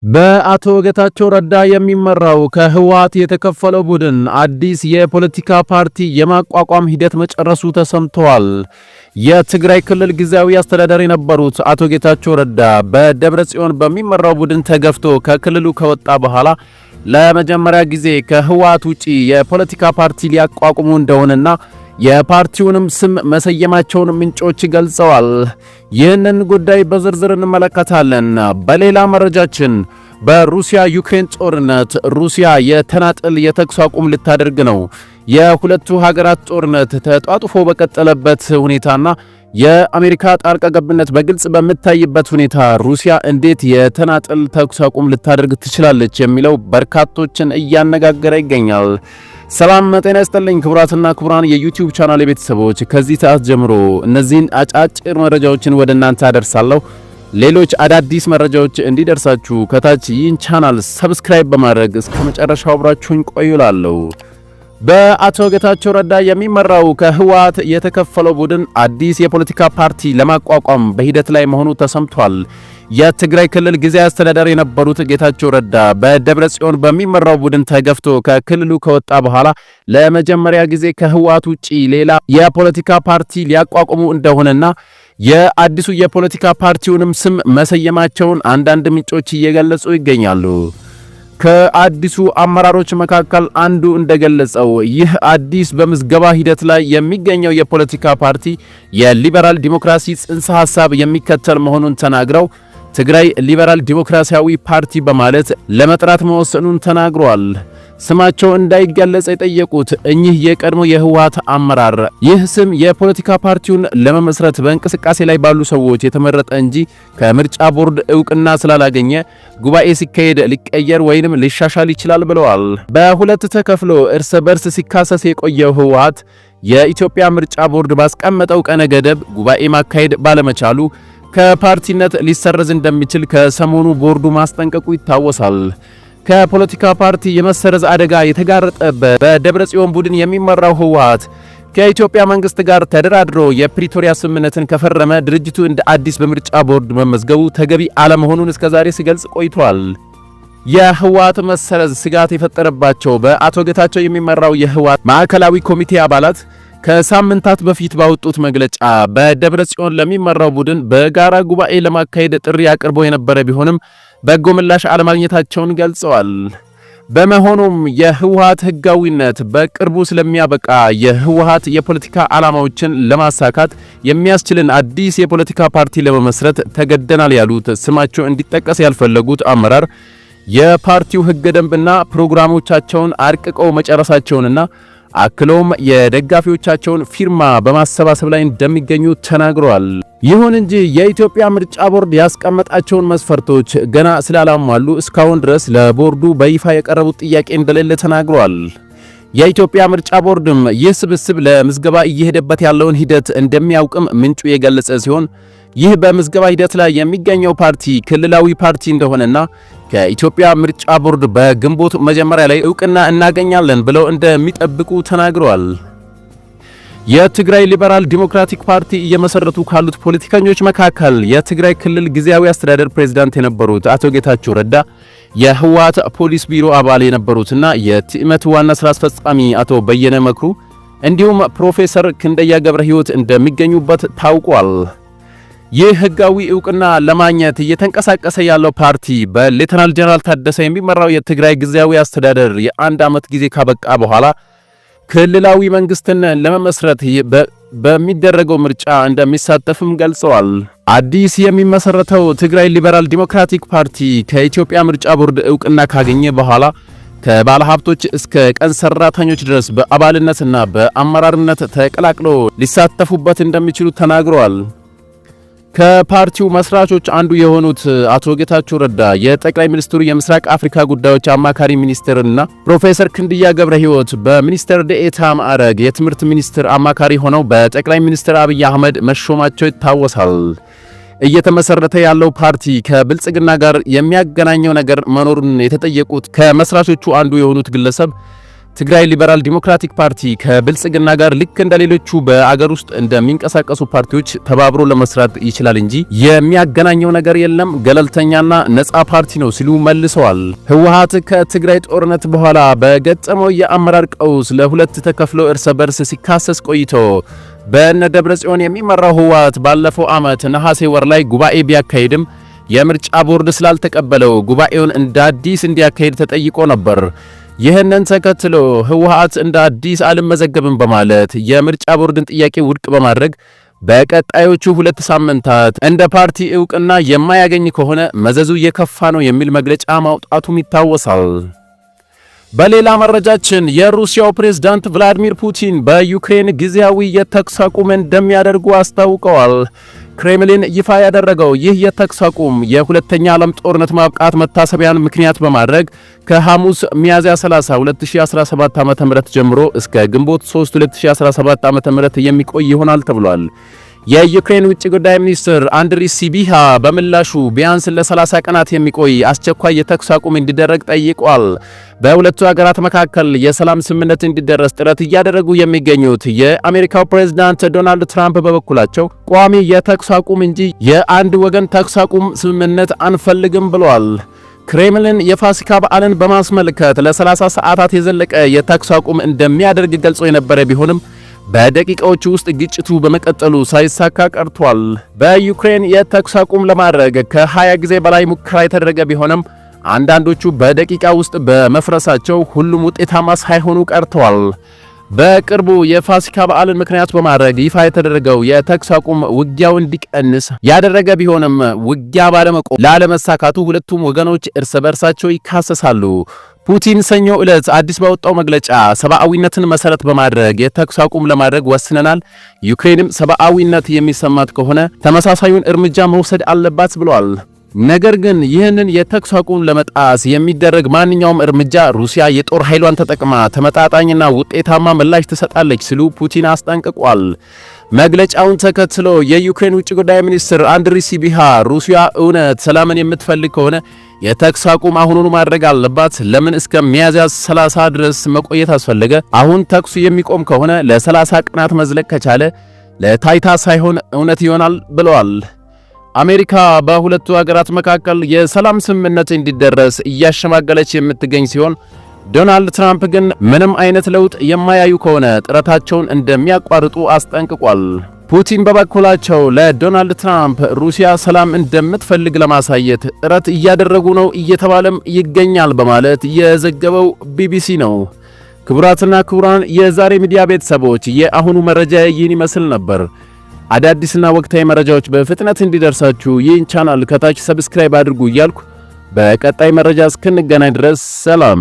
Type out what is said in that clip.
በአቶ ጌታቸው ረዳ የሚመራው ከህወሓት የተከፈለው ቡድን አዲስ የፖለቲካ ፓርቲ የማቋቋም ሂደት መጨረሱ ተሰምቷል። የትግራይ ክልል ጊዜያዊ አስተዳዳሪ የነበሩት አቶ ጌታቸው ረዳ በደብረጽዮን በሚመራው ቡድን ተገፍቶ ከክልሉ ከወጣ በኋላ ለመጀመሪያ ጊዜ ከህወሓት ውጪ የፖለቲካ ፓርቲ ሊያቋቁሙ እንደሆነና የፓርቲውንም ስም መሰየማቸውን ምንጮች ገልጸዋል። ይህንን ጉዳይ በዝርዝር እንመለከታለን። በሌላ መረጃችን በሩሲያ ዩክሬን ጦርነት ሩሲያ የተናጠል የተኩስ አቁም ልታደርግ ነው። የሁለቱ ሀገራት ጦርነት ተጧጡፎ በቀጠለበት ሁኔታና የአሜሪካ ጣልቃ ገብነት በግልጽ በሚታይበት ሁኔታ ሩሲያ እንዴት የተናጠል ተኩስ አቁም ልታደርግ ትችላለች የሚለው በርካቶችን እያነጋገረ ይገኛል። ሰላም ጤና ይስጥልኝ ክቡራትና ክቡራን የዩቲዩብ ቻናል ቤተሰቦች፣ ከዚህ ሰዓት ጀምሮ እነዚህን አጫጭር መረጃዎችን ወደ እናንተ አደርሳለሁ። ሌሎች አዳዲስ መረጃዎች እንዲደርሳችሁ ከታች ይህን ቻናል ሰብስክራይብ በማድረግ እስከ መጨረሻው አብራችሁን ቆዩላለሁ። በአቶ ጌታቸው ረዳ የሚመራው ከህወሓት የተከፈለው ቡድን አዲስ የፖለቲካ ፓርቲ ለማቋቋም በሂደት ላይ መሆኑ ተሰምቷል። የትግራይ ክልል ጊዜያዊ አስተዳዳሪ የነበሩት ጌታቸው ረዳ በደብረጽዮን በሚመራው ቡድን ተገፍቶ ከክልሉ ከወጣ በኋላ ለመጀመሪያ ጊዜ ከህወሓት ውጪ ሌላ የፖለቲካ ፓርቲ ሊያቋቁሙ እንደሆነና የአዲሱ የፖለቲካ ፓርቲውንም ስም መሰየማቸውን አንዳንድ ምንጮች እየገለጹ ይገኛሉ። ከአዲሱ አመራሮች መካከል አንዱ እንደገለጸው ይህ አዲስ በምዝገባ ሂደት ላይ የሚገኘው የፖለቲካ ፓርቲ የሊበራል ዲሞክራሲ ጽንሰ ሐሳብ የሚከተል መሆኑን ተናግረው ትግራይ ሊበራል ዲሞክራሲያዊ ፓርቲ በማለት ለመጥራት መወሰኑን ተናግሯል። ስማቸው እንዳይገለጽ የጠየቁት እኚህ የቀድሞ የህወሓት አመራር ይህ ስም የፖለቲካ ፓርቲውን ለመመስረት በእንቅስቃሴ ላይ ባሉ ሰዎች የተመረጠ እንጂ ከምርጫ ቦርድ ዕውቅና ስላላገኘ ጉባኤ ሲካሄድ ሊቀየር ወይንም ሊሻሻል ይችላል ብለዋል። በሁለት ተከፍሎ እርስ በርስ ሲካሰስ የቆየው ህወሓት የኢትዮጵያ ምርጫ ቦርድ ባስቀመጠው ቀነ ገደብ ጉባኤ ማካሄድ ባለመቻሉ ከፓርቲነት ሊሰረዝ እንደሚችል ከሰሞኑ ቦርዱ ማስጠንቀቁ ይታወሳል። ከፖለቲካ ፓርቲ የመሰረዝ አደጋ የተጋረጠበት በደብረጽዮን ቡድን የሚመራው ህወሓት ከኢትዮጵያ መንግስት ጋር ተደራድሮ የፕሪቶሪያ ስምምነትን ከፈረመ ድርጅቱ እንደ አዲስ በምርጫ ቦርድ መመዝገቡ ተገቢ አለመሆኑን እስከዛሬ ሲገልጽ ቆይቷል። የህወሓት መሰረዝ ስጋት የፈጠረባቸው በአቶ ጌታቸው የሚመራው የህወሓት ማዕከላዊ ኮሚቴ አባላት ከሳምንታት በፊት ባወጡት መግለጫ በደብረጽዮን ለሚመራው ቡድን በጋራ ጉባኤ ለማካሄድ ጥሪ አቅርቦ የነበረ ቢሆንም በጎ ምላሽ አለማግኘታቸውን ገልጸዋል። በመሆኑም የህወሓት ህጋዊነት በቅርቡ ስለሚያበቃ የህወሓት የፖለቲካ ዓላማዎችን ለማሳካት የሚያስችልን አዲስ የፖለቲካ ፓርቲ ለመመስረት ተገደናል ያሉት ስማቸው እንዲጠቀስ ያልፈለጉት አመራር የፓርቲው ህገ ደንብና ፕሮግራሞቻቸውን አርቅቀው መጨረሳቸውንና አክሎም የደጋፊዎቻቸውን ፊርማ በማሰባሰብ ላይ እንደሚገኙ ተናግረዋል። ይሁን እንጂ የኢትዮጵያ ምርጫ ቦርድ ያስቀመጣቸውን መስፈርቶች ገና ስላላሟሉ እስካሁን ድረስ ለቦርዱ በይፋ የቀረቡት ጥያቄ እንደሌለ ተናግረዋል። የኢትዮጵያ ምርጫ ቦርድም ይህ ስብስብ ለምዝገባ እየሄደበት ያለውን ሂደት እንደሚያውቅም ምንጩ የገለጸ ሲሆን ይህ በምዝገባ ሂደት ላይ የሚገኘው ፓርቲ ክልላዊ ፓርቲ እንደሆነና ከኢትዮጵያ ምርጫ ቦርድ በግንቦት መጀመሪያ ላይ ዕውቅና እናገኛለን ብለው እንደሚጠብቁ ተናግረዋል። የትግራይ ሊበራል ዲሞክራቲክ ፓርቲ እየመሰረቱ ካሉት ፖለቲከኞች መካከል የትግራይ ክልል ጊዜያዊ አስተዳደር ፕሬዝዳንት የነበሩት አቶ ጌታቸው ረዳ፣ የህወሓት ፖሊስ ቢሮ አባል የነበሩትና የትዕመት ዋና ስራ አስፈጻሚ አቶ በየነ መክሩ እንዲሁም ፕሮፌሰር ክንደያ ገብረ ሕይወት እንደሚገኙበት ታውቋል። ይህ ህጋዊ ዕውቅና ለማግኘት እየተንቀሳቀሰ ያለው ፓርቲ በሌተናል ጀነራል ታደሰ የሚመራው የትግራይ ጊዜያዊ አስተዳደር የአንድ ዓመት ጊዜ ካበቃ በኋላ ክልላዊ መንግስትን ለመመስረት በሚደረገው ምርጫ እንደሚሳተፍም ገልጸዋል። አዲስ የሚመሰረተው ትግራይ ሊበራል ዲሞክራቲክ ፓርቲ ከኢትዮጵያ ምርጫ ቦርድ ዕውቅና ካገኘ በኋላ ከባለሀብቶች እስከ ቀን ሰራተኞች ድረስ በአባልነትና በአመራርነት ተቀላቅሎ ሊሳተፉበት እንደሚችሉ ተናግረዋል። ከፓርቲው መስራቾች አንዱ የሆኑት አቶ ጌታቸው ረዳ የጠቅላይ ሚኒስትሩ የምስራቅ አፍሪካ ጉዳዮች አማካሪ ሚኒስትርና ፕሮፌሰር ክንድያ ገብረ ሕይወት በሚኒስትር ዴኤታ ማዕረግ የትምህርት ሚኒስትር አማካሪ ሆነው በጠቅላይ ሚኒስትር አብይ አህመድ መሾማቸው ይታወሳል። እየተመሰረተ ያለው ፓርቲ ከብልጽግና ጋር የሚያገናኘው ነገር መኖሩን የተጠየቁት ከመስራቾቹ አንዱ የሆኑት ግለሰብ ትግራይ ሊበራል ዲሞክራቲክ ፓርቲ ከብልጽግና ጋር ልክ እንደሌሎቹ በአገር ውስጥ እንደሚንቀሳቀሱ ፓርቲዎች ተባብሮ ለመስራት ይችላል እንጂ የሚያገናኘው ነገር የለም፣ ገለልተኛና ነጻ ፓርቲ ነው ሲሉ መልሰዋል። ህወሓት ከትግራይ ጦርነት በኋላ በገጠመው የአመራር ቀውስ ለሁለት ተከፍሎ እርስ በርስ ሲካሰስ ቆይቶ በእነ ደብረጽዮን የሚመራው ህወሓት ባለፈው ዓመት ነሐሴ ወር ላይ ጉባኤ ቢያካሄድም የምርጫ ቦርድ ስላልተቀበለው ጉባኤውን እንደ አዲስ እንዲያካሄድ ተጠይቆ ነበር። ይህንን ተከትሎ ህወሓት እንደ አዲስ አልመዘገብም በማለት የምርጫ ቦርድን ጥያቄ ውድቅ በማድረግ በቀጣዮቹ 2 ሳምንታት እንደ ፓርቲ ዕውቅና የማያገኝ ከሆነ መዘዙ የከፋ ነው የሚል መግለጫ ማውጣቱም ይታወሳል። በሌላ መረጃችን የሩሲያው ፕሬዝዳንት ቭላዲሚር ፑቲን በዩክሬን ጊዜያዊ የተኩስ አቁም እንደሚያደርጉ አስታውቀዋል። ክሬምሊን ይፋ ያደረገው ይህ የተኩስ አቁም የሁለተኛ ዓለም ጦርነት ማብቃት መታሰቢያን ምክንያት በማድረግ ከሐሙስ ሚያዝያ 30 2017 ዓ.ም ጀምሮ እስከ ግንቦት 3 2017 ዓ.ም የሚቆይ ይሆናል ተብሏል። የዩክሬን ውጭ ጉዳይ ሚኒስትር አንድሪ ሲቢሃ በምላሹ ቢያንስ ለ30 ቀናት የሚቆይ አስቸኳይ የተኩስ አቁም እንዲደረግ ጠይቋል። በሁለቱ ሀገራት መካከል የሰላም ስምምነት እንዲደረስ ጥረት እያደረጉ የሚገኙት የአሜሪካው ፕሬዝዳንት ዶናልድ ትራምፕ በበኩላቸው ቋሚ የተኩስ አቁም እንጂ የአንድ ወገን ተኩስ አቁም ስምምነት አንፈልግም ብለዋል። ክሬምሊን የፋሲካ በዓልን በማስመልከት ለ30 ሰዓታት የዘለቀ የተኩስ አቁም እንደሚያደርግ ገልጾ የነበረ ቢሆንም በደቂቃዎች ውስጥ ግጭቱ በመቀጠሉ ሳይሳካ ቀርቷል። በዩክሬን የተኩስ አቁም ለማድረግ ከ20 ጊዜ በላይ ሙከራ የተደረገ ቢሆንም አንዳንዶቹ በደቂቃ ውስጥ በመፍረሳቸው ሁሉም ውጤታማ ሳይሆኑ ቀርተዋል። በቅርቡ የፋሲካ በዓልን ምክንያት በማድረግ ይፋ የተደረገው የተኩስ አቁም ውጊያው እንዲቀንስ ያደረገ ቢሆንም ውጊያ ባለመቆም ላለመሳካቱ ሁለቱም ወገኖች እርስ በርሳቸው ይካሰሳሉ። ፑቲን ሰኞ ዕለት አዲስ ባወጣው መግለጫ ሰብአዊነትን መሰረት በማድረግ የተኩስ አቁም ለማድረግ ወስነናል፣ ዩክሬንም ሰብአዊነት የሚሰማት ከሆነ ተመሳሳዩን እርምጃ መውሰድ አለባት ብለዋል። ነገር ግን ይህንን የተኩስ አቁም ለመጣስ የሚደረግ ማንኛውም እርምጃ ሩሲያ የጦር ኃይሏን ተጠቅማ ተመጣጣኝና ውጤታማ ምላሽ ትሰጣለች ሲሉ ፑቲን አስጠንቅቋል። መግለጫውን ተከትሎ የዩክሬን ውጭ ጉዳይ ሚኒስትር አንድሪ ሲቢሃ ሩሲያ እውነት ሰላምን የምትፈልግ ከሆነ የተኩስ አቁም አሁኑኑ ማድረግ አለባት። ለምን እስከ ሚያዝያ 30 ድረስ መቆየት አስፈለገ? አሁን ተኩሱ የሚቆም ከሆነ ለ30 ቀናት መዝለቅ ከቻለ ለታይታ ሳይሆን እውነት ይሆናል ብለዋል። አሜሪካ በሁለቱ ሀገራት መካከል የሰላም ስምምነት እንዲደረስ እያሸማገለች የምትገኝ ሲሆን ዶናልድ ትራምፕ ግን ምንም አይነት ለውጥ የማያዩ ከሆነ ጥረታቸውን እንደሚያቋርጡ አስጠንቅቋል። ፑቲን በበኩላቸው ለዶናልድ ትራምፕ ሩሲያ ሰላም እንደምትፈልግ ለማሳየት ጥረት እያደረጉ ነው እየተባለም ይገኛል በማለት የዘገበው ቢቢሲ ነው። ክቡራትና ክቡራን የዛሬ ሚዲያ ቤተሰቦች የአሁኑ መረጃ ይህን ይመስል ነበር። አዳዲስና ወቅታዊ መረጃዎች በፍጥነት እንዲደርሳችሁ ይህን ቻናል ከታች ሰብስክራይብ አድርጉ እያልኩ በቀጣይ መረጃ እስክንገናኝ ድረስ ሰላም።